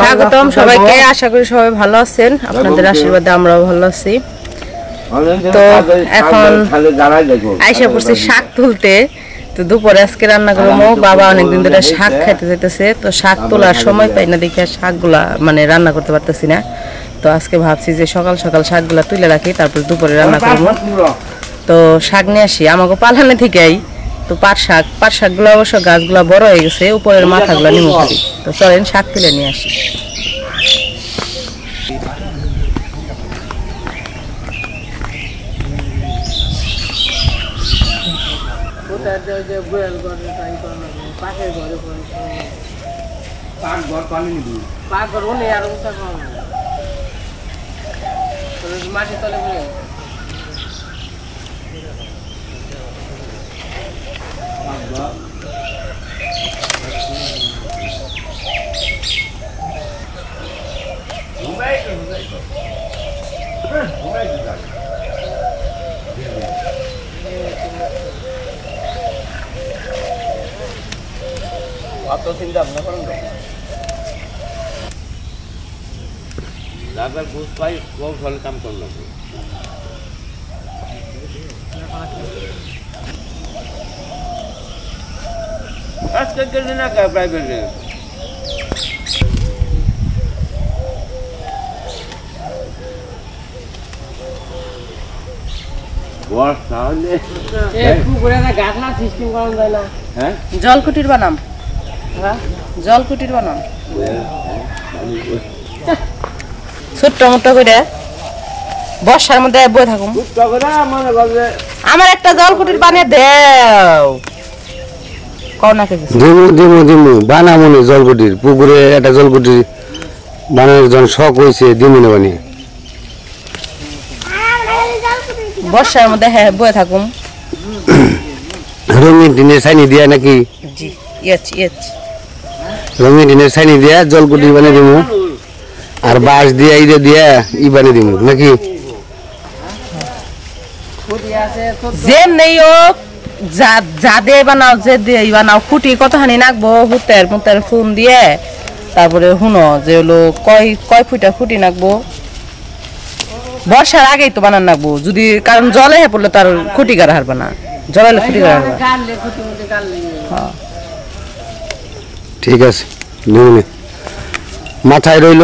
স্বাগতম সবাইকে, আশা করি সবাই ভালো আছেন। আপনাদের আশীর্বাদে আমরাও ভালো আছি। তো এখন আইসা পড়ছি শাক তুলতে। তো দুপুরে আজকে রান্না করবো। বাবা অনেকদিন ধরে শাক খাইতে যাইতেছে, তো শাক তোলার সময় পাই না দেখে শাকগুলা মানে রান্না করতে পারতেছি না। তো আজকে ভাবছি যে সকাল সকাল শাকগুলা তুলে রাখি, তারপর দুপুরে রান্না করবো। তো শাক নিয়ে আসি আমাকে পালানে থেকেই। তো পাট শাকগুলো অবশ্য গাছগুলা বড় হয়ে গেছে, উপরের মাথাগুলো নিমু খালি। তো চলেন শাক তুলে নিয়ে আসি। মাটি তলে অত চিন্তা ভাবনা করেন তো। বুঝ পাই ফলে কাম করলাম। আজকে গেলে না প্রাইভেটে জলকুটির বানাম, জলকুটির বানাম ছোট্ট মোটো করে বর্ষার মধ্যে বই থাকুন। আমার একটা জলকুটির বানিয়ে দেও। বানামনি জলকুটির পুকুরে একটা জলকুটির বানানোর জন্য শখ হয়েছে, দিমুনে বানিয়ে বর্ষার মধ্যে হ্যাঁ বয়ে থাকুন। রঙিন টিনের ছাইনি দিয়া নাকি? রঙিন টিনের ছাইনি দিয়া জলকুটি বানিয়ে দিমু, আর বাঁশ দিয়া ইদে দিয়া ই বানিয়ে দিমু নাকি? যে নেই হোক যা দিয়ে বানাও, যে দিয়ে বানাও, খুঁটি কতখানি নাকবো হুতের মুতের ফোন দিয়ে। তারপরে শুনো যে হলো কয় ফুটা খুঁটি নাকবো। বর্ষার আগেই তো বানান নাকবো, যদি কারণ জলে হে পড়লে তার খুঁটি গাড়া হারবে না, জলে খুঁটি গাড়া হারবে। ঠিক আছে, মাথায় রইল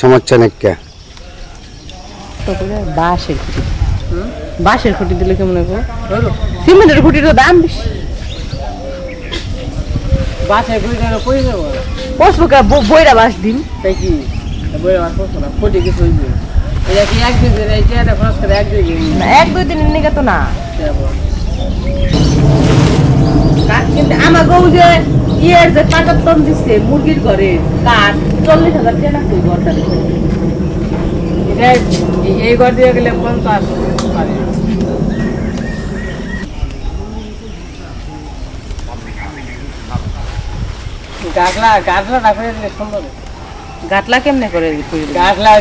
সমস্যা নাকি? বাঁশের খুঁটি দিলে কেমন হবে? সিমেন্টের খুঁটির দাম বেশি। বইরা বাঁশ দিন এক দুই দিনের নিকে তো না। আমার গৌ যে ইয়ের যে কাটার তন দিচ্ছে মুরগির ঘরে কাঠ 40,000 টাকা না তুই ঘরটা এই ঘর দিয়ে গেলে 50 গাটলা কেমনে করে? গাটলা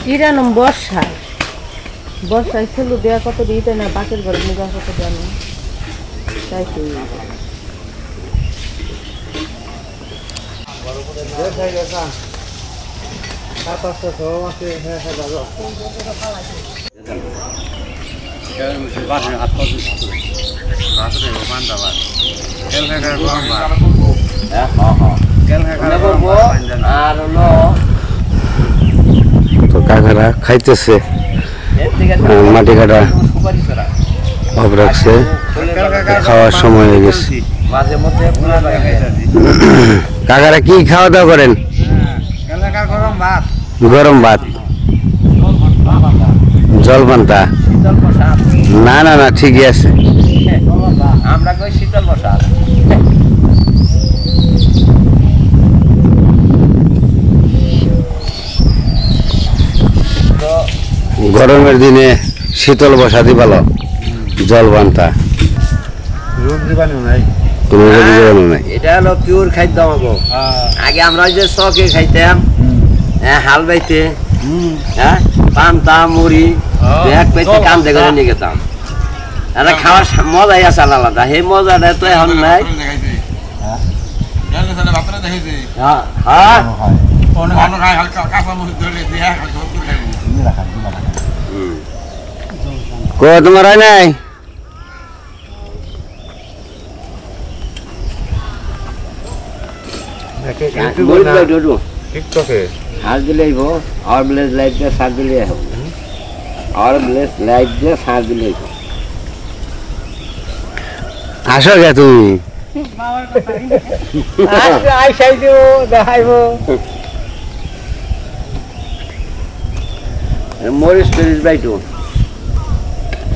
কিরানম বর্ষায় ছেলু দেওয়া কত দিতে না, বাকের ঘরে মুগা কত দেওয়া না, তাই তো কাকারা খাইতেছে, মাটি কাটা অফ রাখছে, খাওয়ার সময় হয়ে গেছে। কাকারা কি খাওয়া দাওয়া করেন? গরম ভাত, জল পান্তা? না না না, ঠিকই আছে। আমরা কই শীতল প্রসাদ। গরমের দিনে শীতল বসাতে ভালো, জল পান্তা। এটা হলো পিওর খাদ্য আমাকে। আগে আমরা যে শখে খাইতাম, হাল বাইতে, হ্যাঁ পান্তা মুড়ি ব্যাগ পাইতে কান্দে করে নিয়ে গেতাম। খাওয়ার মজাই আছে আলাদা, সেই মজাটা তো এখন নাই। হ্যাঁ হ্যাঁ কো তোমার হয় নাই हाथ दिले हो और ब्लेज लाइट के साथ दिले हो और ब्लेज लाइट के साथ दिले हो আসো গে তুমি আইসাই দিব দেখাইবো मरीज टरीज बाइटो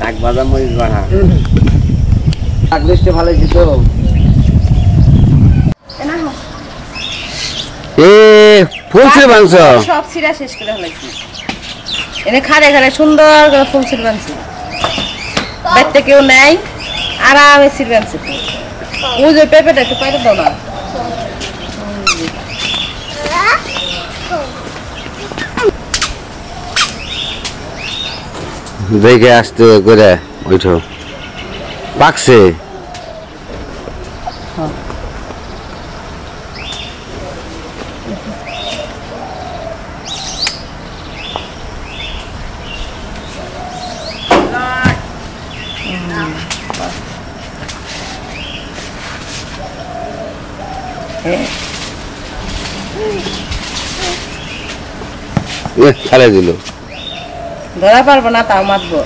শাক ভাজা মরিচ বানা শাক লিস্টে ভালো ছিল এ ফুলছে বাংশ সব সিরা শেষ করে হলাইছি এনে খাড়ে খাড়ে সুন্দর করে ফুল সিল বানছি বাইতে কেউ নাই আরামে সিল বানছি ওই যে পেঁপেটা একটু পাইতে দাও না দেখে আসতে করে ওইঠো পাকছে ফেলে দিল ধরা পারবো না তাও মাতবো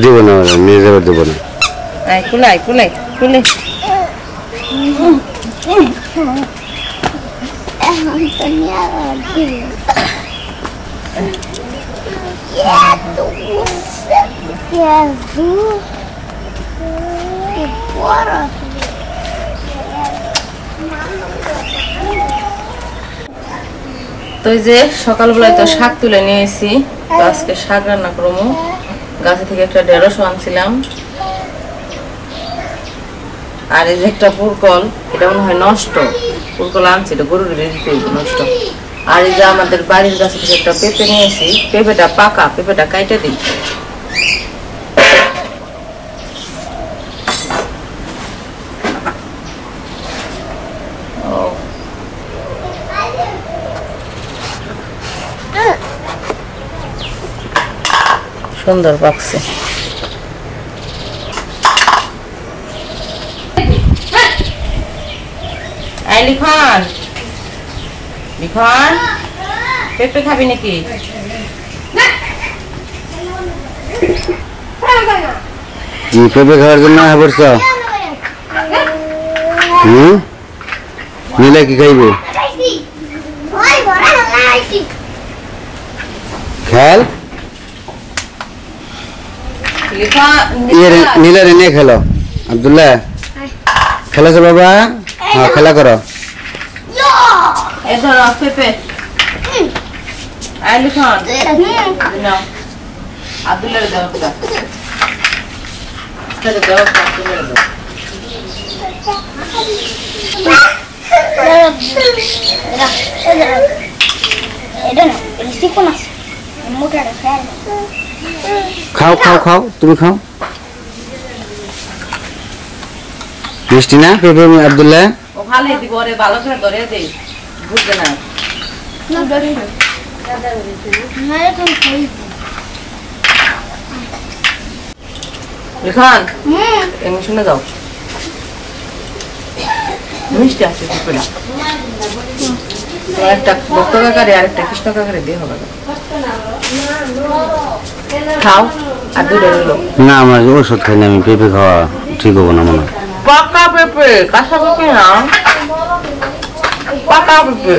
দিব না নিয়ে যাবে দেবো না আয় কুলাই কুলাই কুলে তো এই যে সকালবেলায় তো শাক তুলে নিয়ে এসেছি তো আজকে শাক রান্না করবো গাছে থেকে একটা 150 আনছিলাম আর এই যে একটা পুরকল এটা মনে হয় নষ্ট পুরকল আনছি এটা গরুর দিতে নষ্ট আর এই যে আমাদের বাড়ির গাছে থেকে একটা পেঁপে নিয়েছি পেঁপেটা পাকা পেঁপেটা কাইটে দিই সুন্দর পাকছে এই লিখন লিখন পেঁপে খাবি নাকি কি পেঁপে খাওয়ার জন্য বলছ নীলা কি খাইবে খেল নীলা রে নিয়ে খেলো আব্দুল্লাহ খেলেছো বাবা হ্যাঁ খেলা করো পেঁপে লিখন আব্দুল্লাহ খাও খাও খাও তুমি খাও মিষ্টি না পেঁপে আব্দুল্লাহ ও ভালোই দিব রে ভালো করে ধরে দেই বুঝবে না লিখন এমনি শুনে যাও মিষ্টি আছে পেঁপেটা একটা ভক্ত কাকারে আর একটা কৃষ্ণ কাকারে দিয়ে হবে খাও আর দুটো রইল না আমার ওষুধ খাই না আমি পেঁপে খাওয়া ঠিক হবো না মনে হয় পাকা পেঁপে কাঁচা পেঁপে না পাকা পেঁপে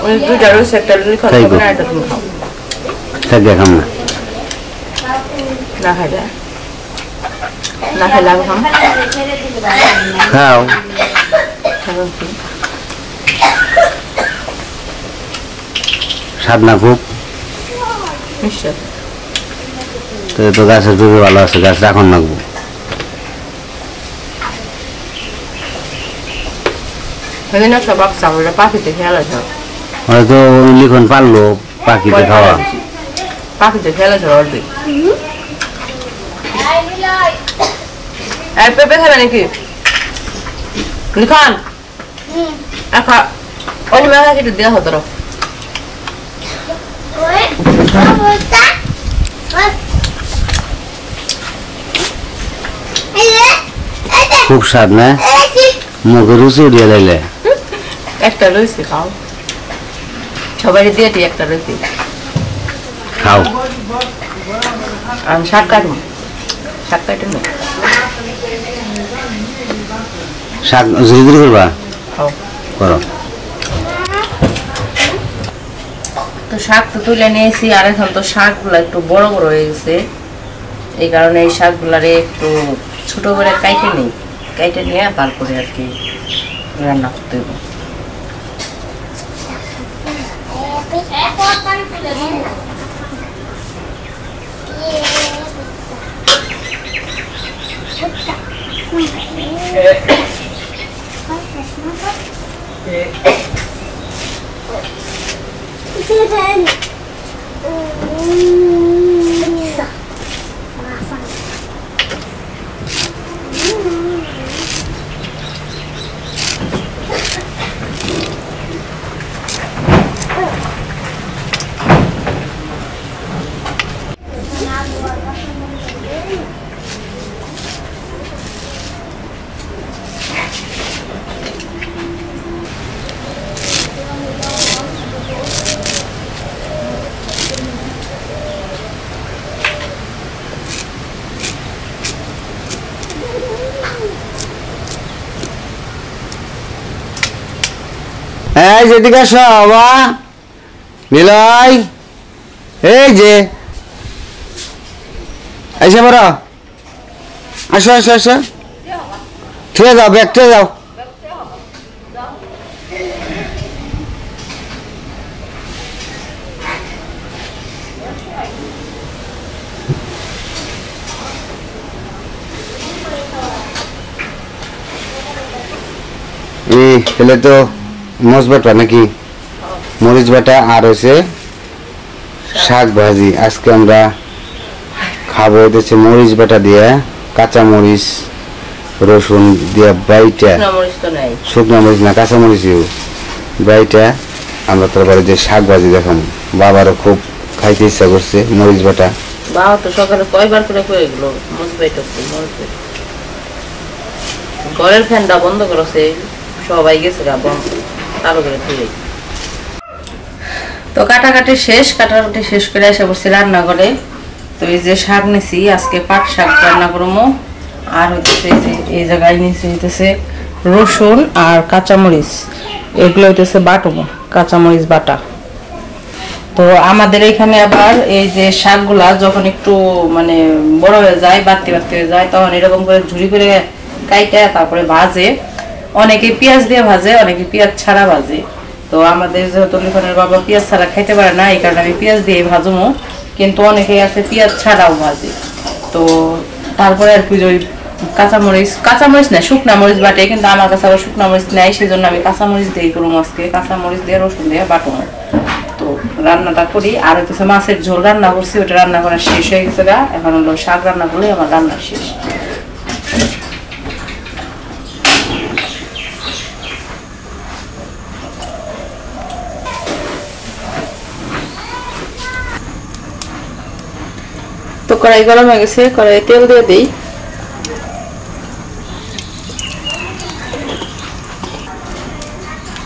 ওই দুইটা রয়েছে একটা লিখন খাবে না এটা তুমি খাও থাক দেখাম না না খাইলে না খাইলে আমি খাম খাও স্বাদ না খুব নিশ্চয় তো গাছের জমি ভালো আছে গাছ রাখন লাগবো সেদিন একটা বাচ্চা বলে পাখিতে খেলেছে হয়তো লিখন পারলো পাখিতে খাওয়া পাখিতে খেলেছে অর্ধেক আর পেঁপে খাবে নাকি লিখন আখা ওই মাখা কেটে দেওয়া হতো খুব স্বাদ না মুখে রুচি উঠিয়ে লাইলে একটা রয়েছে খাও সবাই দিয়ে দিই একটা রয়েছে খাও আমি শাক কাটবো শাক কাটে না শাক ঝুড়ি করবা খাও করো তো শাক তো তুলে নিয়েছি আর এখন তো শাকগুলো একটু বড় বড় হয়ে গেছে এই কারণে এই শাকগুলারে একটু ছোট করে কাইটে নিয়ে তারপরে আর কি রান্না করতে হবে এই যেদিকে আসো বাবা নিলয় এই যে এসে বড় আসো আসো আসো ঠিক যাও ব্যাগটা যাও তাহলে তো মরিচ বাটা নাকি মরিচ বাটা আর হচ্ছে শাক ভাজি আজকে আমরা খাবো হচ্ছে মরিচ বাটা দিয়ে কাঁচা মরিচ রসুন দিয়ে বাইটা শুকনো মরিচ না কাঁচা মরিচ বাইটা আমরা তারপরে যে শাক ভাজি দেখাম বাবারও খুব খাইতে ইচ্ছা করছে মরিচ বাটা বাবা তো সকালে কয়বার করে কয়ে গেল মরিচ বাটা ঘরের ফ্যানটা বন্ধ করেছে সবাই গেছে চালু করে তুলে তো কাটাকাটি শেষ করে এসে বসছি রান্না করে তো এই যে শাক নিছি আজকে পাট শাক রান্না করবো আর হইতেছে এই জায়গায় নিচে হইতেছে রসুন আর কাঁচামরিচ এগুলো হইতেছে বাটবো কাঁচামরিচ বাটা তো আমাদের এখানে আবার এই যে শাকগুলা যখন একটু মানে বড় হয়ে যায় বাড়তি হয়ে যায় তখন এরকম করে ঝুড়ি করে কাইটা তারপরে ভাজে অনেকে পেঁয়াজ দিয়ে ভাজে অনেকে পেঁয়াজ ছাড়া ভাজে তো আমাদের যেহেতু লিখনের বাবা পেঁয়াজ ছাড়া খাইতে পারে না এই কারণে আমি পেঁয়াজ দিয়ে ভাজবো কিন্তু অনেকেই আছে পেঁয়াজ ছাড়াও ভাজে তো তারপরে আর কি ওই কাঁচামরিচ না শুকনা মরিচ বাটে কিন্তু আমার কাছে আবার শুকনা মরিচ নেই সেই জন্য আমি কাঁচামরিচ দিয়ে করবো আজকে কাঁচামরিচ দিয়ে রসুন দিয়ে বাটবো তো রান্নাটা করি আর হচ্ছে মাছের ঝোল রান্না করছি ওটা রান্না করা শেষ হয়ে গেছে এখন হলো শাক রান্না করলে আমার রান্না শেষ তো কড়াই গরম হয়ে গেছে কড়াই তেল দিয়ে দিই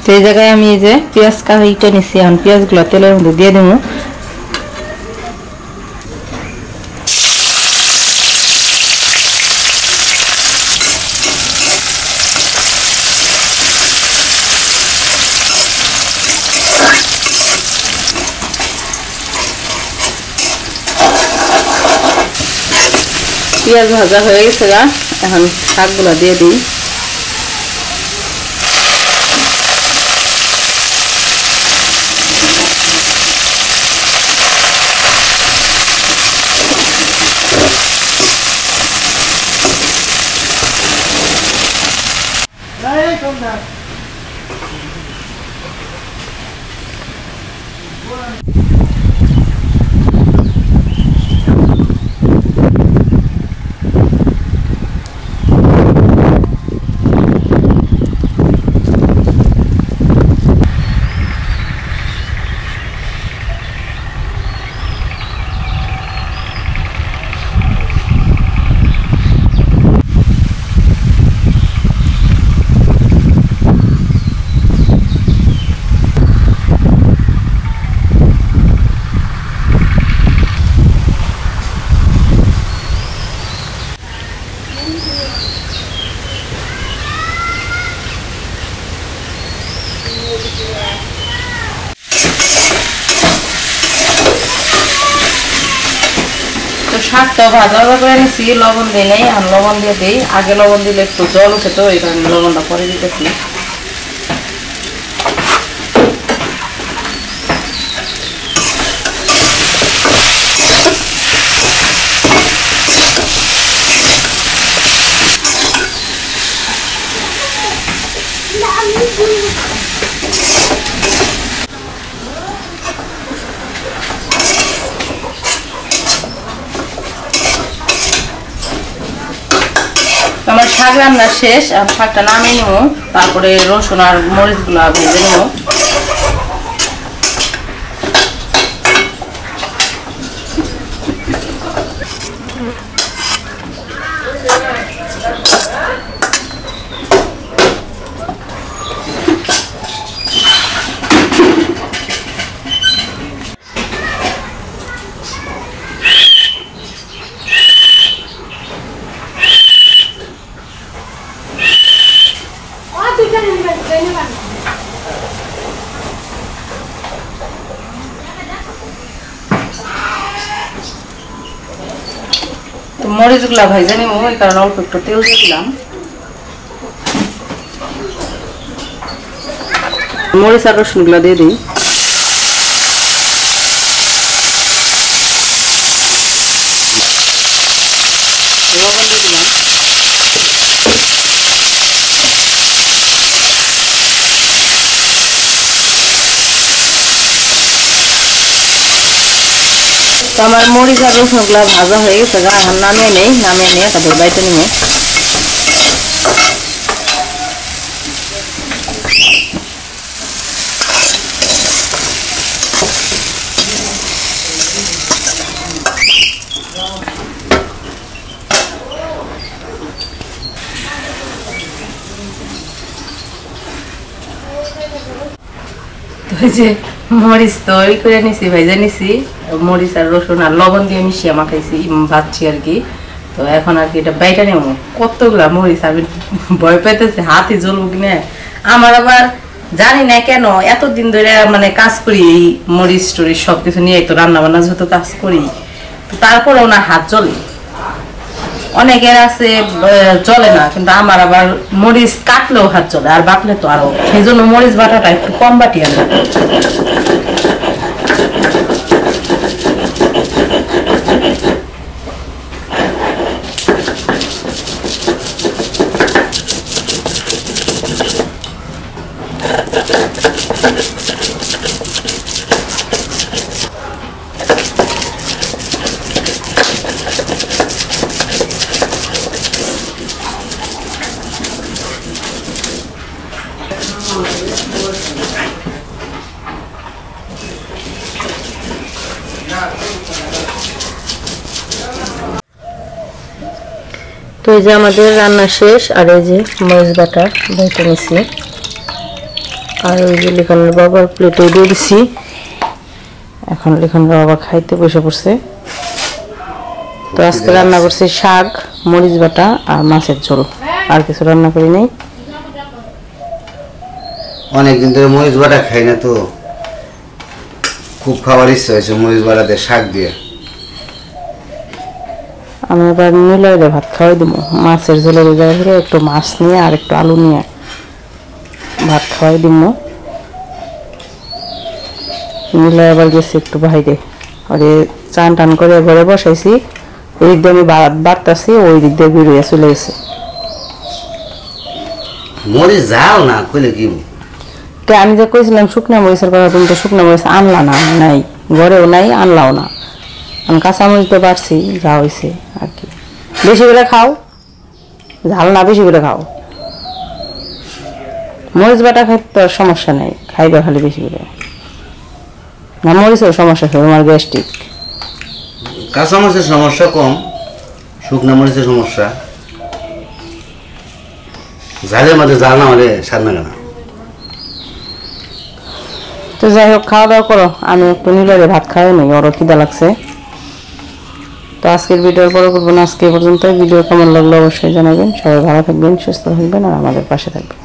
তো এই জায়গায় আমি এই যে পেঁয়াজ কাহিটা নিচ্ছি এখন পেঁয়াজগুলো তেলের মধ্যে দিয়ে দেবো পেঁয়াজ ভাজা হয়ে গেছে এখন শাকগুলো দিয়ে দিই শাকটা ভাজা ভাজা করে নিছি, লবণ দিই নাই, আর লবণ দিয়ে দিই। আগে লবণ দিলে একটু জল উঠে, তো এই কারণে লবণটা পরে দিতেছি। আমার শাক রান্না শেষ, আর শাকটা নামিয়ে নেব, তারপরে রসুন আর মরিচগুলো ভেজে নেব। মরিচগুলা ভাইজে নিব, এই কারণে অল্প একটু তেল দিয়ে দিলাম। মরিচ আর রসুনগুলা দিয়ে দিই। লবণ দিয়ে দিলাম। তো আমার মরিচ আর রসুনগুলা ভাজা হয়ে গেছে, এখন নামিয়ে নেই, নামিয়ে নিয়ে তারপর বাইতে নিব। যে মরিচ তো ওই করে নিছি, ভেজে নিছি, মরিচ আর রসুন আর লবণ দিয়ে মিশিয়ে মাখাইছি, ভাজছি আর কি। তো এখন আর কি এটা বাইটা নেব। কতগুলা মরিচ, আমি ভয় পেতেছি হাতে জ্বলবো কিনা। আমার আবার জানি না কেন এতদিন ধরে মানে কাজ করি এই মরিচ টরিচ সবকিছু নিয়ে, তো রান্না বান্না যত কাজ করি, তো তারপরেও না হাত জ্বলে। অনেকের আছে জ্বলে না, কিন্তু আমার আবার মরিচ কাটলেও হাত জ্বলে, আর বাটলে তো আরো। সেই জন্য মরিচ বাটাটা একটু কম বাটি আনবে। তো এই যে আমাদের রান্না শেষ, আর এই যে মরিচ বাটা বেটে নিছি, আর ওই যে লিখনের বাবার প্লেটে দিয়ে দিছি। এখন লিখনের বাবা খাইতে বসে পড়ছে। তো আজকে রান্না করছি শাক, মরিচ বাটা আর মাছের ঝোল, আর কিছু রান্না করি নাই। অনেকদিন ধরে মরিচ বাটা খাই না, তো খুব খাবার ইচ্ছা হয়েছে মরিচ বাটা দিয়ে, শাক দিয়ে। আমি এবার মিলাইলে ভাত খাওয়াই দেবো, মাছের ঝোলের জায়গায় একটু মাছ নিয়ে আর একটু আলু নিয়ে ভাত খাওয়াই দিব। মিলাই আবার গেছি একটু বাইরে, ওরে চান টান করে ঘরে বসাইছি, ওই দিক দিয়ে আমি ভাত বাড়তাছি, ওই দিক দিয়ে বেরিয়ে চলে গেছে। মরিচ যাও না কইলে কি? আমি যে কইছিলাম শুকনা মরিচের কথা, তুমি তো শুকনা মরিচ আনলা না, নাই ঘরেও নাই, আনলাও না। আমি কাঁচা মরিচ তো পারছি, যা হয়েছে আর কি। বেশি করে খাও, ঝাল না বেশি করে খাও। মরিচ বাটা খাইতে তো সমস্যা নেই, খাইবে খালি বেশি করে। না মরিচের সমস্যা আছে, তোমার গ্যাস্ট্রিক। কাঁচা মরিচের সমস্যা কম, শুকনা মরিচের সমস্যা। ঝালের মধ্যে জাল না হলে স্বাদ লাগে না। তো যাই হোক, খাওয়া দাওয়া করো, আমি একটু নিলে ভাত খাওয়াই নাই, ওরও খিদা লাগছে। তো আজকের ভিডিওর পরে করবো না, আজকে পর্যন্ত। ভিডিও কেমন লাগলো অবশ্যই জানাবেন। সবাই ভালো থাকবেন, সুস্থ থাকবেন, আর আমাদের পাশে থাকবেন।